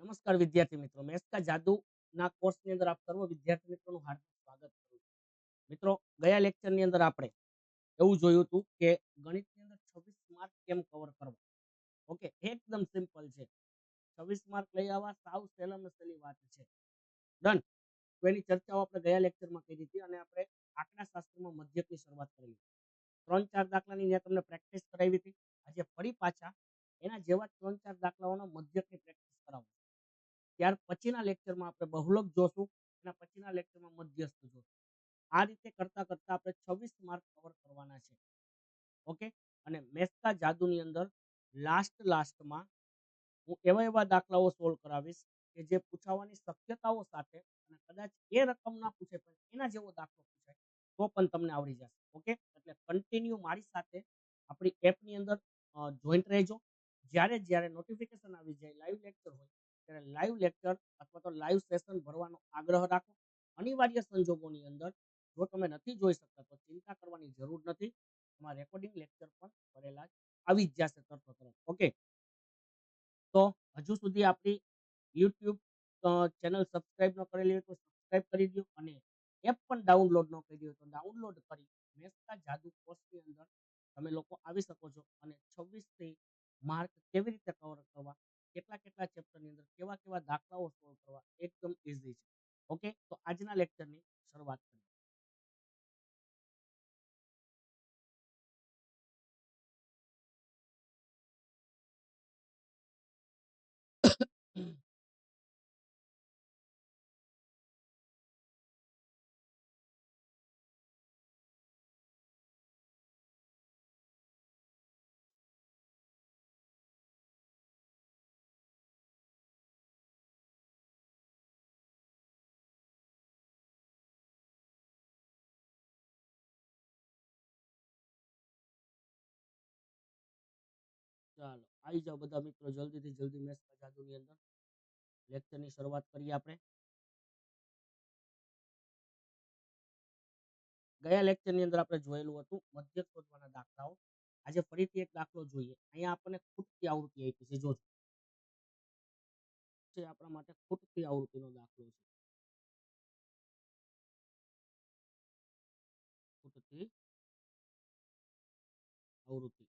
નમસ્કાર વિદ્યાર્થી મિત્રો, મેથ્સ કા જાદુના કોર્સની અંદર આપ સર્વ વિદ્યાર્થી મિત્રોનું હાર્દિક સ્વાગત કરું છું. મિત્રો, ગયા લેક્ચરની અંદર આપણે એવું જોયું હતું કે ગણિતની અંદર 26 માર્ક કેમ કવર કરવા. ઓકે, એકદમ સિમ્પલ છે. 26 માર્ક લઈ આવવા સાવ સહેલામાં સહેલી વાત છે. ડન. તો એની ચર્ચાઓ આપણે ગયા લેક્ચરમાં કરી હતી અને આપણે આંકડા શાસ્ત્રમાં મધ્યકની શરૂઆત કરી. 3-4 દાખલાની મેં તમને પ્રેક્ટિસ કરાવી હતી. આજે ફરી પાછા એના જેવા 3-4 દાખલાઓના મધ્યકની પ્રેક્ટિસ કરાવું. ત્યાર પછીના લેક્ચરમાં આપણે બહુલક જોશું, એના પછીના લેક્ચરમાં મધ્યસ્થ જોશું. આ રીતે કરતા કરતા આપણે 26 માર્ક કવર કરવાના છે. ઓકે, અને મેથ્સના જાદુની અંદર લાસ્ટમાં હું એવા દાખલાઓ સોલ્વ કરાવીશ કે જે પૂછાવાની શક્યતાઓ સાથે અને કદાચ એ રકમ ના પૂછે પણ એના જેવો દાખલો પૂછાય તો પણ તમને આવડી જશે. ઓકે, એટલે કન્ટિન્યુ મારી સાથે આપણી એપની અંદર જોઈન્ટ રહેજો. જ્યારે નોટિફિકેશન આવી જાય લાઈવ લેક્ચર હોય ત્યારે લાઈવ લેક્ચર અથવા તો લાઈવ સેશન ભરવાનો આગ્રહ રાખો. અનિવાર્ય સંજોગોની અંદર જો તમે નથી જોઈ શકતા તો ચિંતા કરવાની જરૂર નથી. તમારા રેકોર્ડિંગ લેક્ચર પણ કરેલા આવી જ જશે તરત. ઓકે, તો હજુ સુધી આપણી યુટ્યુબ ચેનલ સબસ્ક્રાઇબ ન કરેલી હોય તો સબસ્ક્રાઇબ કરી દો અને એપ પણ ડાઉનલોડ ન કરી હોય તો ડાઉનલોડ કરી મેથ્સના જાદુ કોર્સની અંદર તમે લોકો આવી શકો છો અને 26 માર્ક કેવી રીતે કવર કરવા, કેટલા ચેપ્ટરની અંદર કેવા કેવા દાખલાઓ સોલ્વ કરવા એકદમ ઇઝી છે. ઓકે, તો આજના લેક્ચરની શરૂઆત કરીએ. ચાલો આવી જાઓ બધા મિત્રો, જલ્દી મેથ્સના જાદુની અંદર લેક્ચરની શરૂઆત કરીએ આપણે. ગયા લેક્ચરની અંદર આપણે જોયેલું હતું મધ્યક શોધવાના દાખલાઓ. આજે ફરીથી એક દાખલો જોઈએ. અહીંયા આપણને ખૂટતી આવૃત્તિ આપી છે. જોજો, આપણા માટે ખૂટતી આવૃત્તિનો દાખલો છે. ખૂટતી આવૃત્તિ.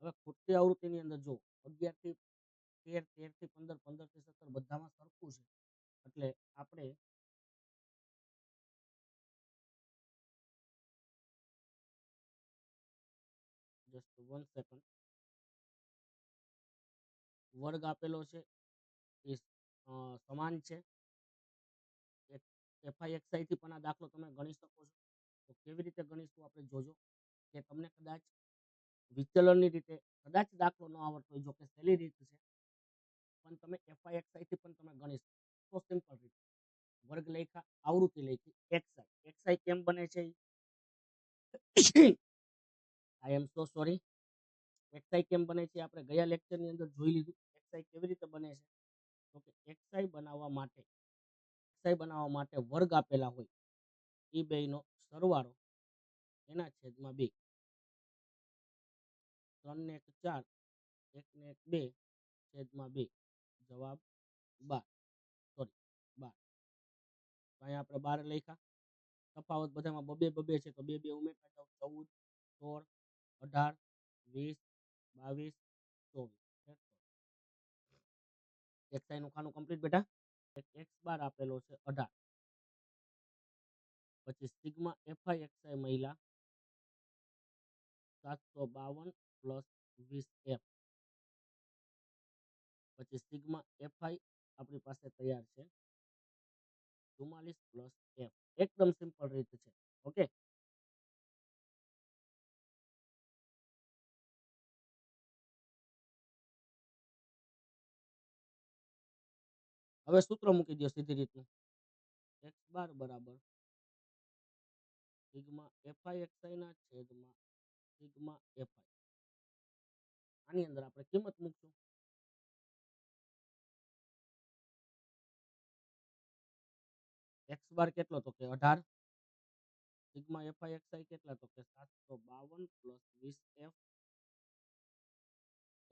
હવે ખૂટતી આવૃત્તિની અંદર જો 11 થી 13, 13 થી 15, 15 થી 17 બધામાં સરખું છે. એટલે આપણે જસ્ટ 1 સેકન્ડ, વર્ગ આપેલો છે એ સમાન છે. FI થી પણ આ દાખલો તમે ગણી શકો છો. તો કેવી રીતે ગણીશું આપણે જોજો કે તમને કદાચ વિચલનની રીતે કદાચ દાખલો ન આવડતો હોય, જો કે સહેલી રીત છે પણ તમે FI થી પણ તમે ગણી શકો. તો સિમ્પલ રીત, વર્ગ લેખા આવૃત્તિ લેખી XI કેમ બને છે આઈ એમ સો સોરી. XI કેમ બને છે આપણે ગયા લેક્ચરની અંદર જોઈ લીધું. XI કેવી રીતે બને છે તો કે XI બનાવવા માટે વર્ગ આપેલા હોય એ બેનો સરવાળો એના છેદમાં 2. 3 ને 1 4, 1 ને 1 2 છેદમાં 2, જવાબ 12. સોરી 12. અહીંયા આપણે 12 લખ્યા. તફાવત બધામાં બબે છે તો 2 ઉમેરતા જાઓ. 14, 16, 18, 20, 22, 24. XI નું ખાનું કમ્પ્લીટ બેટા. x બાર આપેલો છે 18. પછી સિગ્મા FI મહિલા 752 પ્લસ 20F. પછી સિગ્મા FI આપણી પાસે તૈયાર છે 44 પ્લસ F. એકદમ સિમ્પલ રીત છે. ઓકે, હવે સૂત્ર મૂકી દો સીધી રીતનું. x બાર બરાબર સિગ્મા FI ના છેદમાં સિગ્મા FI. આની અંદર આપણે કિંમત મૂકશું. x બાર કેટલો તો કે 18. સિગ્મા એફઆઈ એક્સઆઈ કેટલા તો કે 752 પ્લસ 20 એફ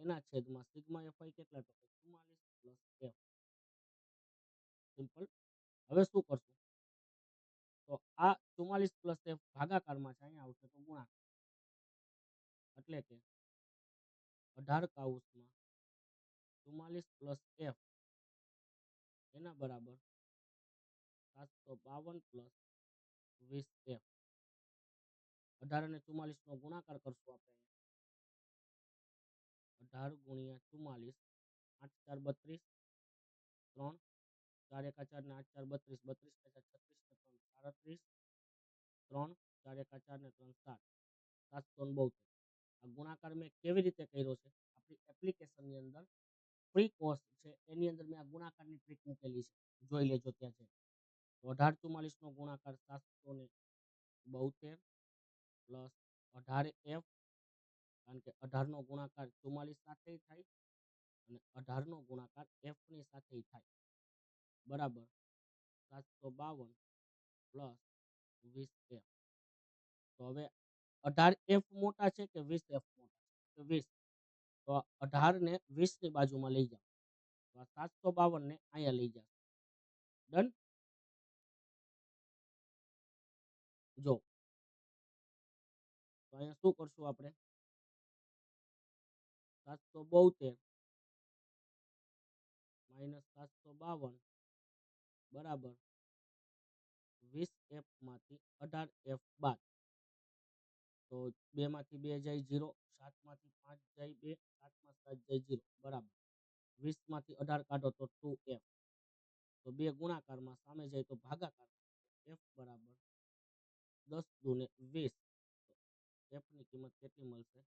એના છેદમાં સિગ્મા એફઆઈ કેટલા તો કે 44 પ્લસ એફ. સિમ્પલ. હવે શું કરશું તો આ 44 પ્લસ એફ ભાગાકારમાં છે, અહીંયા આવશે તો ગુણાકાર, એટલે કે 18 કાઉસમાં 44 પ્લસ એફ એના બરાબર 752 પ્લસ 20 એફ. 18 અને 44 નો ગુણાકાર કરશું આપણે, 18 ગુણ્યા 44, 8 4 32, 3 4 એકા 4 ને 8 4 32, 32 ને 4 36 ને 3 37, 3 4 એકા 4 ને 3 7, 772. આ ગુણાકાર મેં કેવી રીતે કર્યો છે, આપણી એપ્લિકેશનની અંદર ફ્રી કોર્સ છે એની અંદર મેં આ ગુણાકારની ટ્રીક મૂકેલી છે, જોઈ લેજો ત્યાં છે. તો 18 44 નો ગુણાકાર 772 પ્લસ 18 એફ, કારણ કે 18 નો ગુણાકાર 44 સાથે થાય અને 18 નો ગુણાકાર એફ ની સાથે થાય, બરાબર 752 પ્લસ 20 એફ. તો હવે 18 એફ મોટા છે કે 20 એફ મોટા છે, તો 20. તો 18 ને 20 ની બાજુમાં લઈ જાઓ, તો આ 752 ને અહીંયા લઈ જાઓ. ડન. જો તો અહીંયા શું કરશું આપણે, 772 માઇનસ 752 બરાબર 20 એફ માંથી 18 એફ બાદ, તો 2 માંથી 2 જાય 0, 7 માંથી 5 જાય 2, 7 માં 7 જાય 0, બરાબર 20 માંથી 18 કાઢો તો 2 એફ. તો 2 ગુણાકારમાં સામે જાય તો ભાગાકારમાં એફ બરાબર 10 દુને 20. એફ ની કિંમત કેટલી મળશે,